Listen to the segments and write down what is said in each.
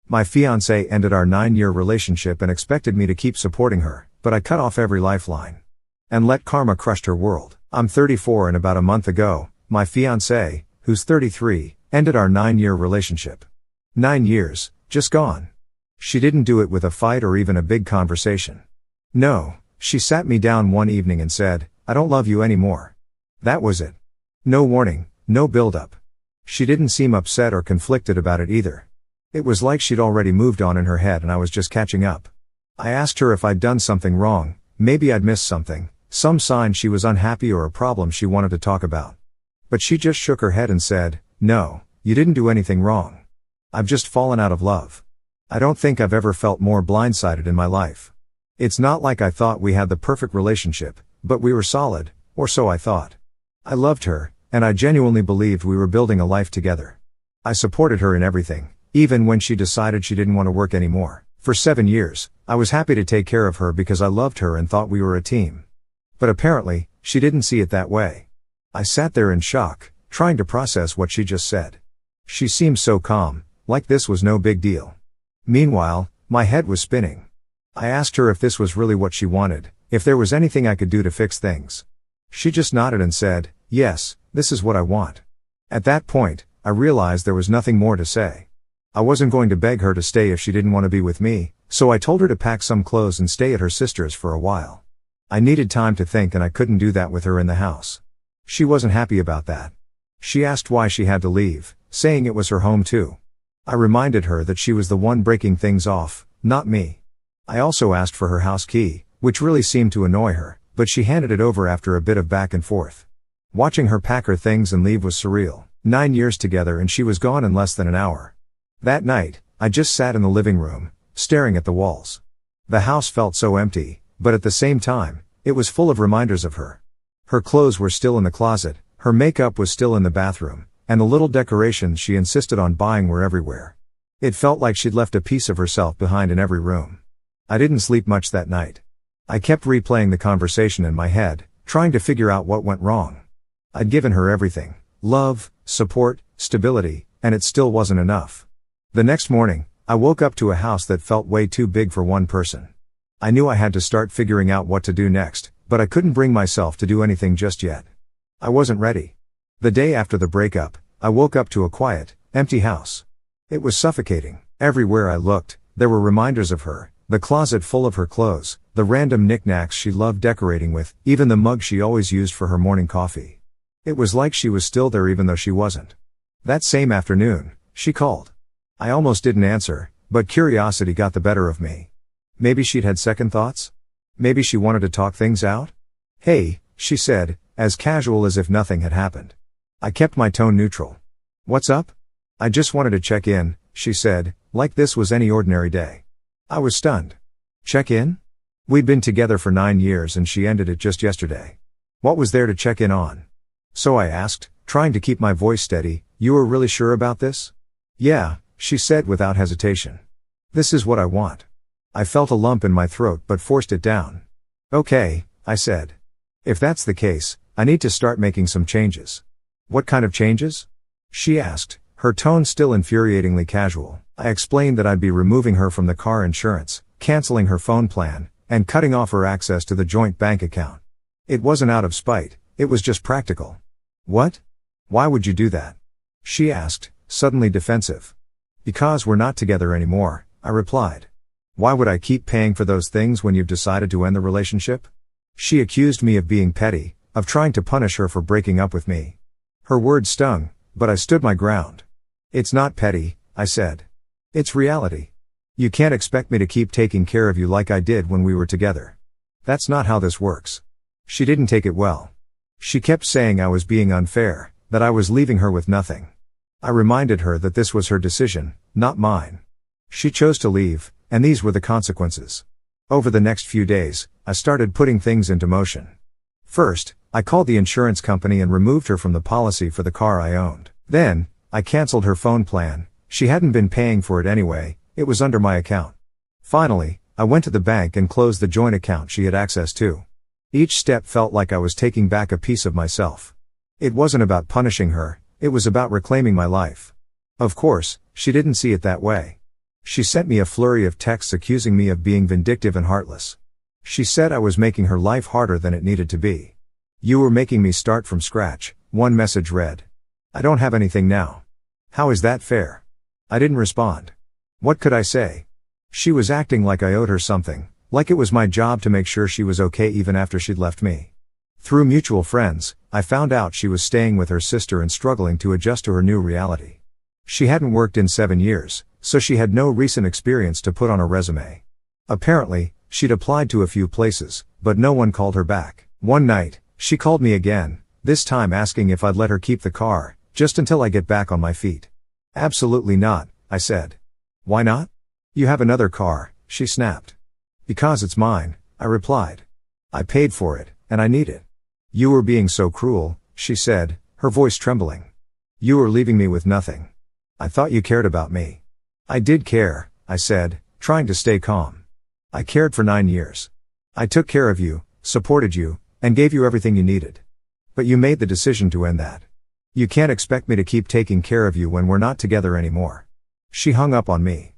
My fiancée ended our 9-year relationship and expected me to keep supporting her, but I cut off every lifeline. And let karma crush her world. I'm 34 and about a month ago, my fiancée, who's 33, ended our 9-year relationship. 9 years, just gone. She didn't do it with a fight or even a big conversation. No, she sat me down one evening and said, "I don't love you anymore." That was it. No warning, no build-up. She didn't seem upset or conflicted about it either. It was like she'd already moved on in her head and I was just catching up. I asked her if I'd done something wrong, maybe I'd missed something, some sign she was unhappy or a problem she wanted to talk about. But she just shook her head and said, "No, you didn't do anything wrong. I've just fallen out of love. I don't think I've ever felt more blindsided in my life. It's not like I thought we had the perfect relationship, but we were solid, or so I thought. I loved her, and I genuinely believed we were building a life together. I supported her in everything, even when she decided she didn't want to work anymore. For 7 years, I was happy to take care of her because I loved her and thought we were a team. But apparently, she didn't see it that way. I sat there in shock, trying to process what she just said. She seemed so calm, like this was no big deal. Meanwhile, my head was spinning. I asked her if this was really what she wanted, if there was anything I could do to fix things. She just nodded and said, "Yes, this is what I want." At that point, I realized there was nothing more to say. I wasn't going to beg her to stay if she didn't want to be with me, so I told her to pack some clothes and stay at her sister's for a while. I needed time to think and I couldn't do that with her in the house. She wasn't happy about that. She asked why she had to leave, saying it was her home too. I reminded her that she was the one breaking things off, not me. I also asked for her house key, which really seemed to annoy her, but she handed it over after a bit of back and forth. Watching her pack her things and leave was surreal. 9 years together and she was gone in less than an hour. That night, I just sat in the living room, staring at the walls. The house felt so empty, but at the same time, it was full of reminders of her. Her clothes were still in the closet, her makeup was still in the bathroom, and the little decorations she insisted on buying were everywhere. It felt like she'd left a piece of herself behind in every room. I didn't sleep much that night. I kept replaying the conversation in my head, trying to figure out what went wrong. I'd given her everything: love, support, stability, and it still wasn't enough. The next morning, I woke up to a house that felt way too big for one person. I knew I had to start figuring out what to do next, but I couldn't bring myself to do anything just yet. I wasn't ready. The day after the breakup, I woke up to a quiet, empty house. It was suffocating. Everywhere I looked, there were reminders of her, the closet full of her clothes, the random knickknacks she loved decorating with, even the mug she always used for her morning coffee. It was like she was still there even though she wasn't. That same afternoon, she called. I almost didn't answer, but curiosity got the better of me. Maybe she'd had second thoughts? Maybe she wanted to talk things out? "Hey," she said, as casual as if nothing had happened. I kept my tone neutral. "What's up?" "I just wanted to check in," she said, like this was any ordinary day. I was stunned. Check in? We'd been together for 9 years and she ended it just yesterday. What was there to check in on? So I asked, trying to keep my voice steady, "You were really sure about this?" "Yeah," she said without hesitation. "This is what I want." I felt a lump in my throat but forced it down. "Okay," I said. "If that's the case, I need to start making some changes." "What kind of changes?" she asked, her tone still infuriatingly casual. I explained that I'd be removing her from the car insurance, canceling her phone plan, and cutting off her access to the joint bank account. It wasn't out of spite, it was just practical. "What? Why would you do that?" she asked, suddenly defensive. "Because we're not together anymore," I replied. "Why would I keep paying for those things when you've decided to end the relationship?" She accused me of being petty, of trying to punish her for breaking up with me. Her words stung, but I stood my ground. "It's not petty," I said. "It's reality. You can't expect me to keep taking care of you like I did when we were together. That's not how this works." She didn't take it well. She kept saying I was being unfair, that I was leaving her with nothing. I reminded her that this was her decision, not mine. She chose to leave, and these were the consequences. Over the next few days, I started putting things into motion. First, I called the insurance company and removed her from the policy for the car I owned. Then, I canceled her phone plan. She hadn't been paying for it anyway, it was under my account. Finally, I went to the bank and closed the joint account she had access to. Each step felt like I was taking back a piece of myself. It wasn't about punishing her, it was about reclaiming my life. Of course, she didn't see it that way. She sent me a flurry of texts accusing me of being vindictive and heartless. She said I was making her life harder than it needed to be. "You were making me start from scratch," one message read. "I don't have anything now. How is that fair?" I didn't respond. What could I say? She was acting like I owed her something, like it was my job to make sure she was okay even after she'd left me. Through mutual friends, I found out she was staying with her sister and struggling to adjust to her new reality. She hadn't worked in 7 years, so she had no recent experience to put on her resume. Apparently, she'd applied to a few places, but no one called her back. One night, she called me again, this time asking if I'd let her keep the car, just until I get back on my feet. "Absolutely not," I said. "Why not?" "You have another car," she snapped. "Because it's mine," I replied. "I paid for it, and I need it." "You were being so cruel," she said, her voice trembling. "You were leaving me with nothing. I thought you cared about me." "I did care," I said, trying to stay calm. "I cared for 9 years. I took care of you, supported you, and gave you everything you needed. But you made the decision to end that. You can't expect me to keep taking care of you when we're not together anymore." She hung up on me.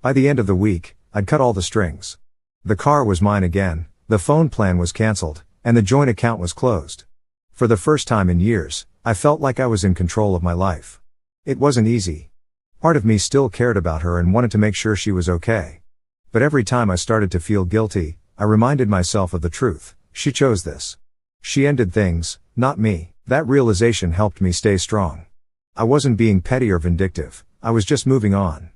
By the end of the week, I'd cut all the strings. The car was mine again, the phone plan was cancelled, and the joint account was closed. For the first time in years, I felt like I was in control of my life. It wasn't easy. Part of me still cared about her and wanted to make sure she was okay. But every time I started to feel guilty, I reminded myself of the truth: she chose this. She ended things, not me. That realization helped me stay strong. I wasn't being petty or vindictive, I was just moving on.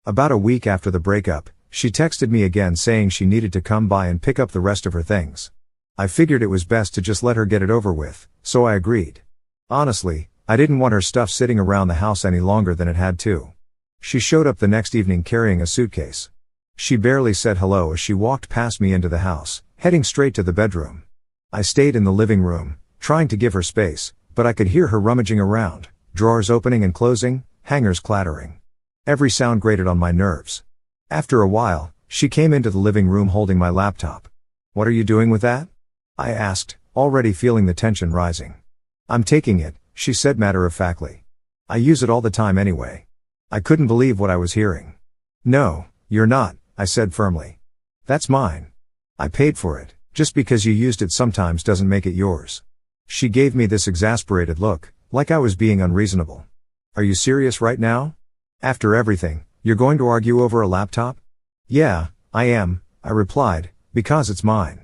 About a week after the breakup, she texted me again saying she needed to come by and pick up the rest of her things. I figured it was best to just let her get it over with, so I agreed. Honestly, I didn't want her stuff sitting around the house any longer than it had to. She showed up the next evening carrying a suitcase. She barely said hello as she walked past me into the house, heading straight to the bedroom. I stayed in the living room, trying to give her space, but I could hear her rummaging around, drawers opening and closing, hangers clattering. Every sound grated on my nerves. After a while, she came into the living room holding my laptop. "What are you doing with that?" I asked, already feeling the tension rising. "I'm taking it," she said matter-of-factly. "I use it all the time anyway." I couldn't believe what I was hearing. "No, you're not," I said firmly. "That's mine. I paid for it. Just because you used it sometimes doesn't make it yours." She gave me this exasperated look, like I was being unreasonable. "Are you serious right now? After everything, you're going to argue over a laptop?" "Yeah, I am," I replied, "because it's mine."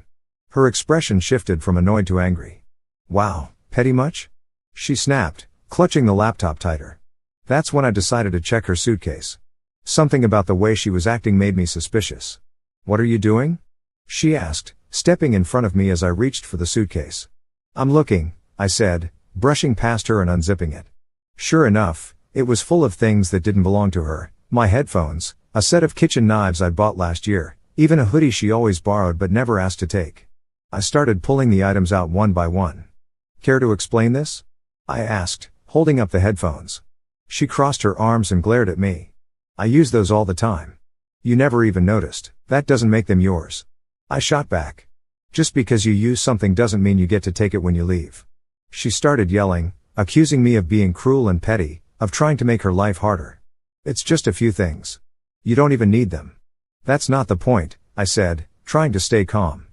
Her expression shifted from annoyed to angry. "Wow, petty much?" she snapped, clutching the laptop tighter. That's when I decided to check her suitcase. Something about the way she was acting made me suspicious. "What are you doing?" she asked, stepping in front of me as I reached for the suitcase. "I'm looking," I said, brushing past her and unzipping it. Sure enough, it was full of things that didn't belong to her: my headphones, a set of kitchen knives I'd bought last year, even a hoodie she always borrowed but never asked to take. I started pulling the items out one by one. "Care to explain this?" I asked, holding up the headphones. She crossed her arms and glared at me. "I use those all the time. You never even noticed. That doesn't make them yours." I shot back. "Just because you use something doesn't mean you get to take it when you leave." She started yelling, accusing me of being cruel and petty, of trying to make her life harder. "It's just a few things. You don't even need them." "That's not the point," I said, trying to stay calm.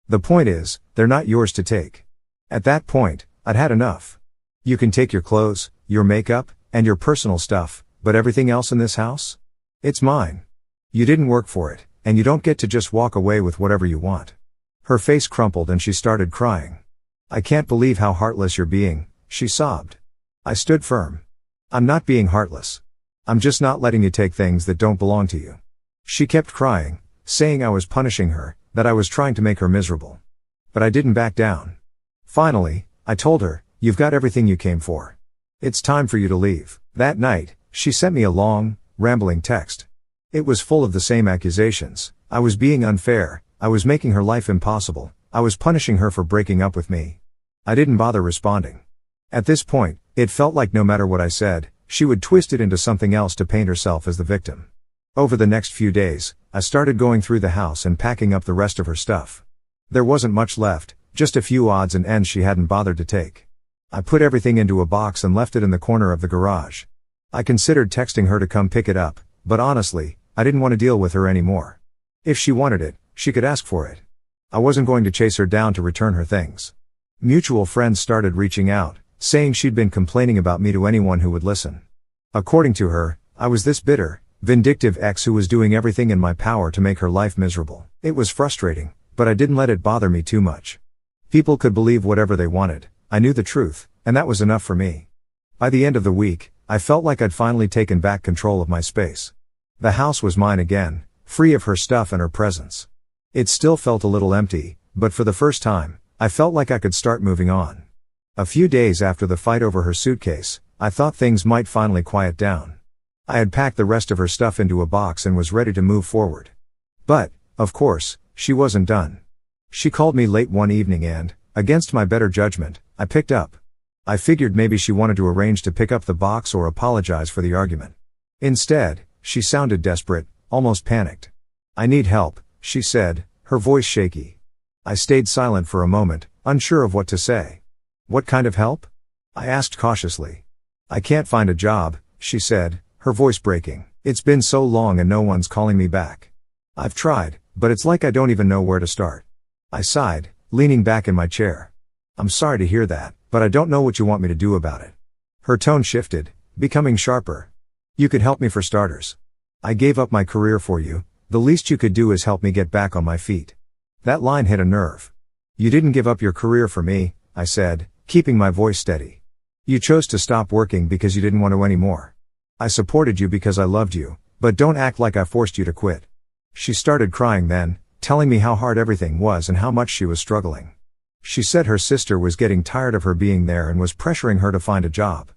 "The point is, they're not yours to take." At that point, I'd had enough. "You can take your clothes, your makeup, and your personal stuff, but everything else in this house? It's mine. You didn't work for it, and you don't get to just walk away with whatever you want." Her face crumpled and she started crying. "I can't believe how heartless you're being," she sobbed. I stood firm. "I'm not being heartless. I'm just not letting you take things that don't belong to you." She kept crying, saying I was punishing her, that I was trying to make her miserable. But I didn't back down. Finally, I told her, "You've got everything you came for. It's time for you to leave." That night, she sent me a long, rambling text. It was full of the same accusations. I was being unfair, I was making her life impossible, I was punishing her for breaking up with me. I didn't bother responding. At this point, it felt like no matter what I said, she would twist it into something else to paint herself as the victim. Over the next few days, I started going through the house and packing up the rest of her stuff. There wasn't much left, just a few odds and ends she hadn't bothered to take. I put everything into a box and left it in the corner of the garage. I considered texting her to come pick it up, but honestly, I didn't want to deal with her anymore. If she wanted it, she could ask for it. I wasn't going to chase her down to return her things. Mutual friends started reaching out, saying she'd been complaining about me to anyone who would listen. According to her, I was this bitter, vindictive ex who was doing everything in my power to make her life miserable. It was frustrating, but I didn't let it bother me too much. People could believe whatever they wanted. I knew the truth, and that was enough for me. By the end of the week, I felt like I'd finally taken back control of my space. The house was mine again, free of her stuff and her presence. It still felt a little empty, but for the first time, I felt like I could start moving on. A few days after the fight over her suitcase, I thought things might finally quiet down. I had packed the rest of her stuff into a box and was ready to move forward. But, of course, she wasn't done. She called me late one evening and, against my better judgment, I picked up. I figured maybe she wanted to arrange to pick up the box or apologize for the argument. Instead, she sounded desperate, almost panicked. "I need help," she said, her voice shaky. I stayed silent for a moment, unsure of what to say. "What kind of help?" I asked cautiously. "I can't find a job," she said, her voice breaking. "It's been so long and no one's calling me back. I've tried, but it's like I don't even know where to start." I sighed, leaning back in my chair. "I'm sorry to hear that, but I don't know what you want me to do about it." Her tone shifted, becoming sharper. "You could help me for starters. I gave up my career for you. The least you could do is help me get back on my feet." That line hit a nerve. "You didn't give up your career for me," I said, keeping my voice steady. "You chose to stop working because you didn't want to anymore. I supported you because I loved you, but don't act like I forced you to quit." She started crying then, telling me how hard everything was and how much she was struggling. She said her sister was getting tired of her being there and was pressuring her to find a job.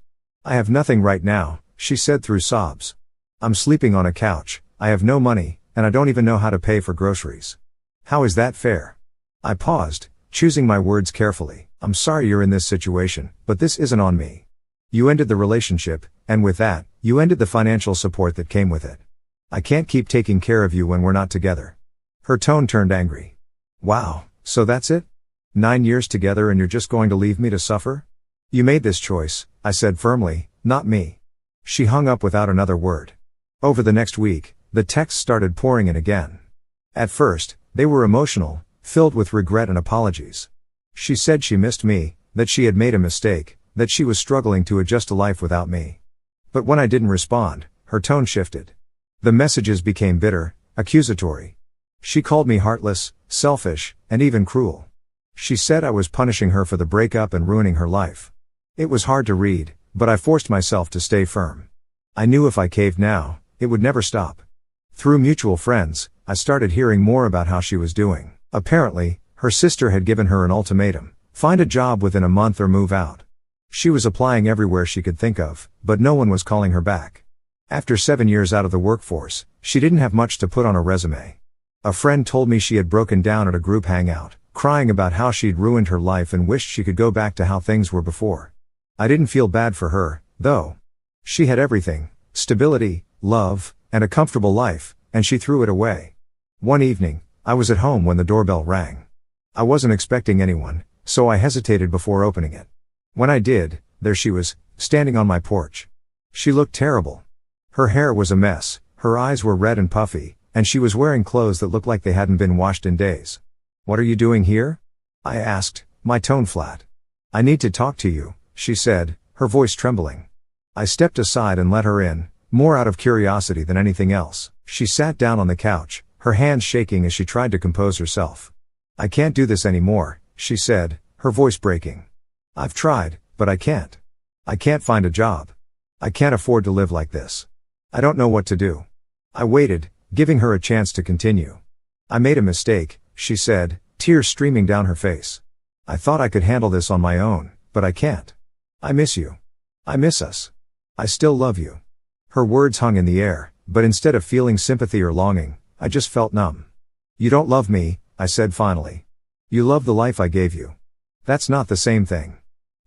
"I have nothing right now," she said through sobs. "I'm sleeping on a couch, I have no money, and I don't even know how to pay for groceries. How is that fair?" I paused, choosing my words carefully. "I'm sorry you're in this situation, but this isn't on me. You ended the relationship, and with that, you ended the financial support that came with it. I can't keep taking care of you when we're not together." Her tone turned angry. "Wow, so that's it? 9 years together and you're just going to leave me to suffer?" "You made this choice," I said firmly, "not me." She hung up without another word. Over the next week, the texts started pouring in again. At first, they were emotional, filled with regret and apologies. She said she missed me, that she had made a mistake, that she was struggling to adjust to life without me. But when I didn't respond, her tone shifted. The messages became bitter, accusatory. She called me heartless, selfish, and even cruel. She said I was punishing her for the breakup and ruining her life. It was hard to read, but I forced myself to stay firm. I knew if I caved now, it would never stop. Through mutual friends, I started hearing more about how she was doing. Apparently, her sister had given her an ultimatum: find a job within a month or move out. She was applying everywhere she could think of, but no one was calling her back. After 7 years out of the workforce, she didn't have much to put on her resume. A friend told me she had broken down at a group hangout, crying about how she'd ruined her life and wished she could go back to how things were before. I didn't feel bad for her, though. She had everything: stability, love, and a comfortable life, and she threw it away. One evening, I was at home when the doorbell rang. I wasn't expecting anyone, so I hesitated before opening it. When I did, there she was, standing on my porch. She looked terrible. Her hair was a mess, her eyes were red and puffy, and she was wearing clothes that looked like they hadn't been washed in days. "What are you doing here?" I asked, my tone flat. "I need to talk to you," she said, her voice trembling. I stepped aside and let her in, more out of curiosity than anything else. She sat down on the couch, her hands shaking as she tried to compose herself. "I can't do this anymore," she said, her voice breaking. "I've tried, but I can't. I can't find a job. I can't afford to live like this. I don't know what to do." I waited, giving her a chance to continue. "I made a mistake," she said, tears streaming down her face. "I thought I could handle this on my own, but I can't. I miss you. I miss us. I still love you." Her words hung in the air, but instead of feeling sympathy or longing, I just felt numb. "You don't love me," I said finally. "You love the life I gave you. That's not the same thing."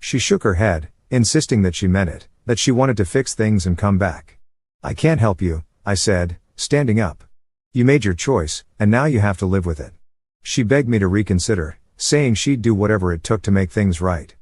She shook her head, insisting that she meant it, that she wanted to fix things and come back. "I can't help you," I said, standing up. "You made your choice, and now you have to live with it." She begged me to reconsider, saying she'd do whatever it took to make things right.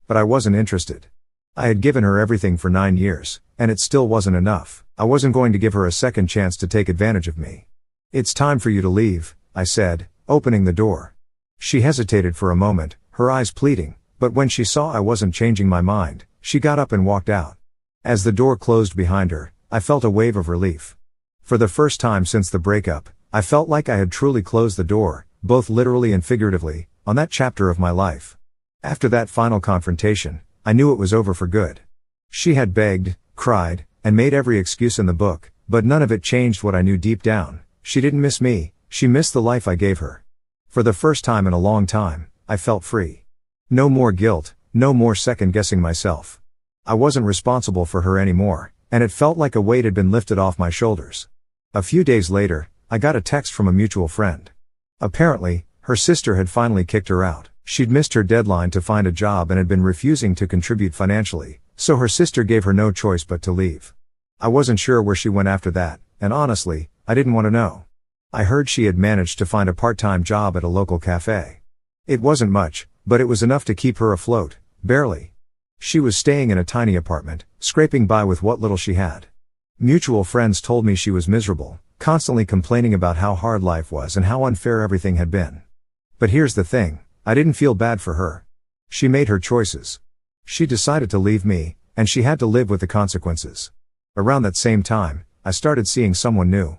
But I wasn't interested. I had given her everything for 9 years, and it still wasn't enough. I wasn't going to give her a second chance to take advantage of me. "It's time for you to leave," I said, opening the door. She hesitated for a moment, her eyes pleading, but when she saw I wasn't changing my mind, she got up and walked out. As the door closed behind her, I felt a wave of relief. For the first time since the breakup, I felt like I had truly closed the door, both literally and figuratively, on that chapter of my life. After that final confrontation, I knew it was over for good. She had begged, cried, and made every excuse in the book, but none of it changed what I knew deep down. She didn't miss me, she missed the life I gave her. For the first time in a long time, I felt free. No more guilt, no more second-guessing myself. I wasn't responsible for her anymore, and it felt like a weight had been lifted off my shoulders. A few days later, I got a text from a mutual friend. Apparently, her sister had finally kicked her out. She'd missed her deadline to find a job and had been refusing to contribute financially, so her sister gave her no choice but to leave. I wasn't sure where she went after that, and honestly, I didn't want to know. I heard she had managed to find a part-time job at a local cafe. It wasn't much, but it was enough to keep her afloat, barely. She was staying in a tiny apartment, scraping by with what little she had. Mutual friends told me she was miserable, constantly complaining about how hard life was and how unfair everything had been. But here's the thing, I didn't feel bad for her. She made her choices. She decided to leave me, and she had to live with the consequences. Around that same time, I started seeing someone new.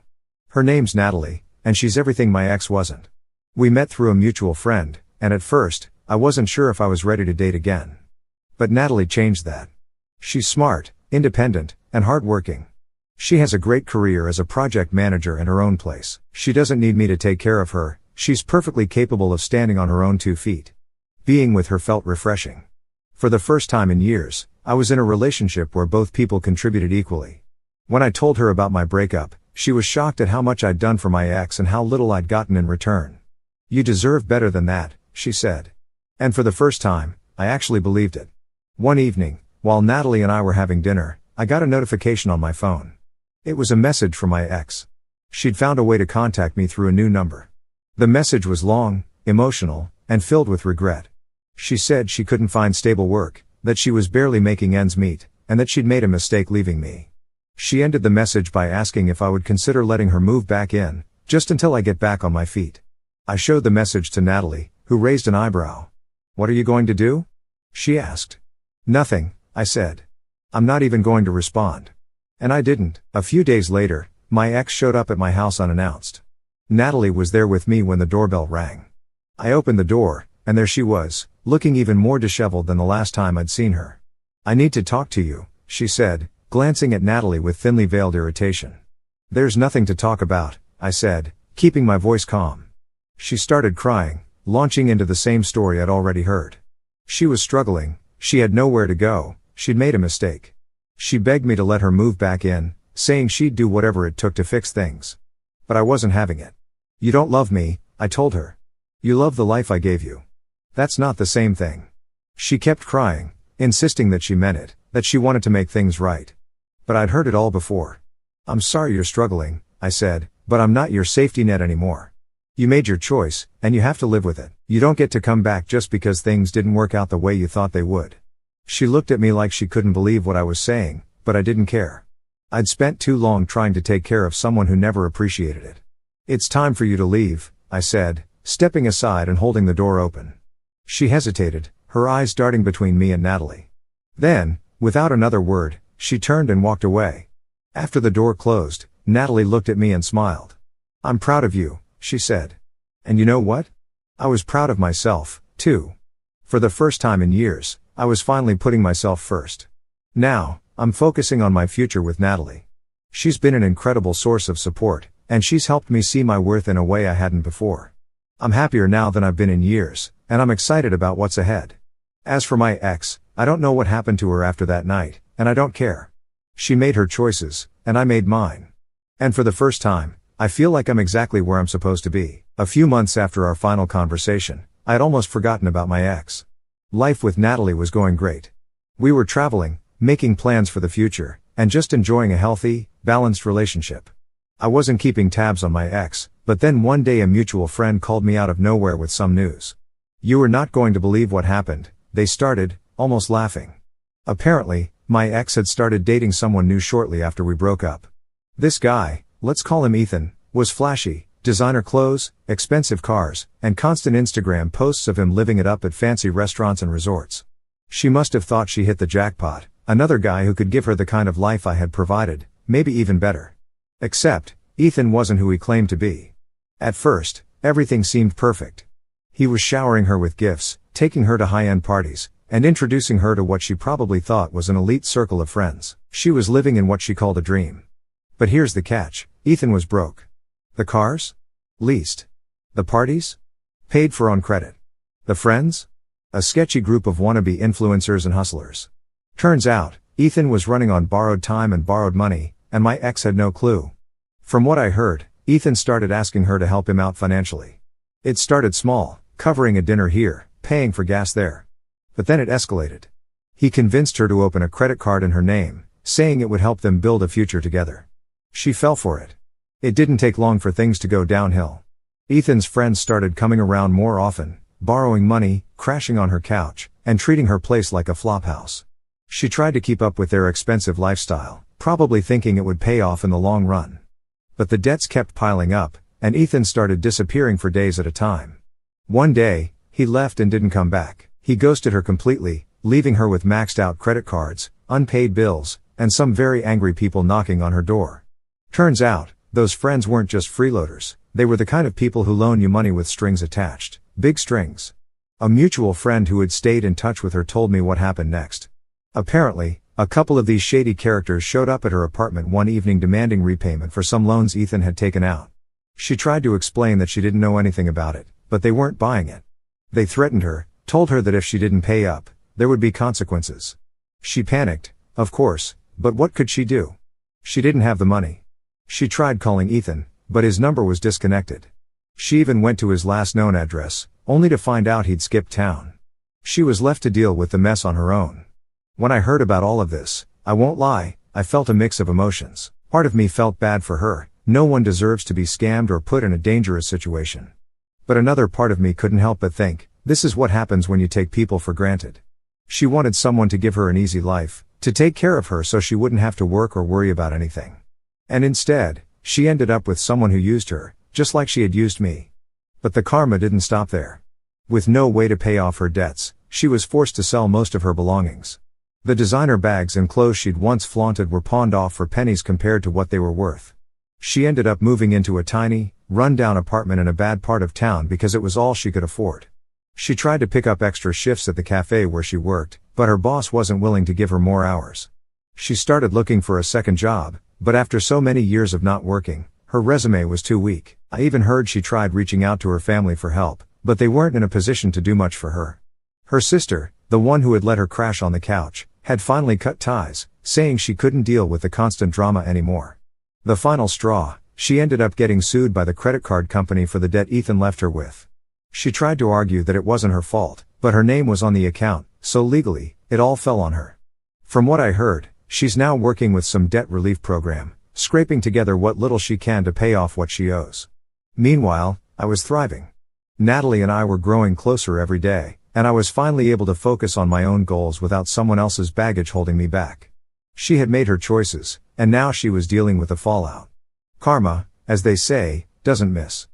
Her name's Natalie, and she's everything my ex wasn't. We met through a mutual friend, and at first, I wasn't sure if I was ready to date again. But Natalie changed that. She's smart, independent, and hardworking. She has a great career as a project manager in her own place. She doesn't need me to take care of her, she's perfectly capable of standing on her own 2 feet. Being with her felt refreshing. For the first time in years, I was in a relationship where both people contributed equally. When I told her about my breakup, she was shocked at how much I'd done for my ex and how little I'd gotten in return. "You deserve better than that," she said. And for the first time, I actually believed it. One evening, while Natalie and I were having dinner, I got a notification on my phone. It was a message from my ex. She'd found a way to contact me through a new number. The message was long, emotional, and filled with regret. She said she couldn't find stable work, that she was barely making ends meet, and that she'd made a mistake leaving me. She ended the message by asking if I would consider letting her move back in, just until I get back on my feet. I showed the message to Natalie, who raised an eyebrow. "What are you going to do?" she asked. "Nothing," I said. "I'm not even going to respond." And I didn't. A few days later, my ex showed up at my house unannounced. Natalie was there with me when the doorbell rang. I opened the door, and there she was, looking even more disheveled than the last time I'd seen her. "I need to talk to you," she said, glancing at Natalie with thinly veiled irritation. "There's nothing to talk about," I said, keeping my voice calm. She started crying, launching into the same story I'd already heard. She was struggling, she had nowhere to go, she'd made a mistake. She begged me to let her move back in, saying she'd do whatever it took to fix things. But I wasn't having it. "You don't love me," I told her. "You love the life I gave you. That's not the same thing." She kept crying, insisting that she meant it, that she wanted to make things right. But I'd heard it all before. "I'm sorry you're struggling," I said, "but I'm not your safety net anymore. You made your choice, and you have to live with it. You don't get to come back just because things didn't work out the way you thought they would." She looked at me like she couldn't believe what I was saying, but I didn't care. I'd spent too long trying to take care of someone who never appreciated it. "It's time for you to leave," I said, stepping aside and holding the door open. She hesitated, her eyes darting between me and Natalie. Then, without another word, she turned and walked away. After the door closed, Natalie looked at me and smiled. "I'm proud of you," she said. And you know what? I was proud of myself, too. For the first time in years, I was finally putting myself first. Now, I'm focusing on my future with Natalie. She's been an incredible source of support, and she's helped me see my worth in a way I hadn't before. I'm happier now than I've been in years, and I'm excited about what's ahead. As for my ex, I don't know what happened to her after that night, and I don't care. She made her choices, and I made mine. And for the first time, I feel like I'm exactly where I'm supposed to be. A few months after our final conversation, I had almost forgotten about my ex. Life with Natalie was going great. We were traveling, making plans for the future, and just enjoying a healthy, balanced relationship. I wasn't keeping tabs on my ex, but then one day a mutual friend called me out of nowhere with some news. "You are not going to believe what happened," they started, almost laughing. Apparently, My ex had started dating someone new shortly after we broke up. This guy, let's call him Ethan, was flashy, designer clothes, expensive cars, and constant Instagram posts of him living it up at fancy restaurants and resorts. She must have thought she hit the jackpot, another guy who could give her the kind of life I had provided, maybe even better. Except, Ethan wasn't who he claimed to be. At first, everything seemed perfect. He was showering her with gifts, taking her to high-end parties, and introducing her to what she probably thought was an elite circle of friends. She was living in what she called a dream. But here's the catch, Ethan was broke. The cars? Leased. The parties? Paid for on credit. The friends? A sketchy group of wannabe influencers and hustlers. Turns out, Ethan was running on borrowed time and borrowed money, and my ex had no clue. From what I heard, Ethan started asking her to help him out financially. It started small, covering a dinner here, paying for gas there. But then it escalated. He convinced her to open a credit card in her name, saying it would help them build a future together. She fell for it. It didn't take long for things to go downhill. Ethan's friends started coming around more often, borrowing money, crashing on her couch, and treating her place like a flophouse. She tried to keep up with their expensive lifestyle, probably thinking it would pay off in the long run. But the debts kept piling up, and Ethan started disappearing for days at a time. One day, he left and didn't come back. He ghosted her completely, leaving her with maxed out credit cards, unpaid bills, and some very angry people knocking on her door. Turns out, those friends weren't just freeloaders, they were the kind of people who loan you money with strings attached, big strings. A mutual friend who had stayed in touch with her told me what happened next. Apparently, a couple of these shady characters showed up at her apartment one evening demanding repayment for some loans Ethan had taken out. She tried to explain that she didn't know anything about it, but they weren't buying it. They threatened her, told her that if she didn't pay up, there would be consequences. She panicked, of course, but what could she do? She didn't have the money. She tried calling Ethan, but his number was disconnected. She even went to his last known address, only to find out he'd skipped town. She was left to deal with the mess on her own. When I heard about all of this, I won't lie, I felt a mix of emotions. Part of me felt bad for her, no one deserves to be scammed or put in a dangerous situation. But another part of me couldn't help but think, this is what happens when you take people for granted. She wanted someone to give her an easy life, to take care of her so she wouldn't have to work or worry about anything. And instead, she ended up with someone who used her, just like she had used me. But the karma didn't stop there. With no way to pay off her debts, she was forced to sell most of her belongings. The designer bags and clothes she'd once flaunted were pawned off for pennies compared to what they were worth. She ended up moving into a tiny, run-down apartment in a bad part of town because it was all she could afford. She tried to pick up extra shifts at the cafe where she worked, but her boss wasn't willing to give her more hours. She started looking for a second job, but after so many years of not working, her resume was too weak. I even heard she tried reaching out to her family for help, but they weren't in a position to do much for her. Her sister, the one who had let her crash on the couch, had finally cut ties, saying she couldn't deal with the constant drama anymore. The final straw, she ended up getting sued by the credit card company for the debt Ethan left her with. She tried to argue that it wasn't her fault, but her name was on the account, so legally, it all fell on her. From what I heard, she's now working with some debt relief program, scraping together what little she can to pay off what she owes. Meanwhile, I was thriving. Natalie and I were growing closer every day, and I was finally able to focus on my own goals without someone else's baggage holding me back. She had made her choices, and now she was dealing with the fallout. Karma, as they say, doesn't miss.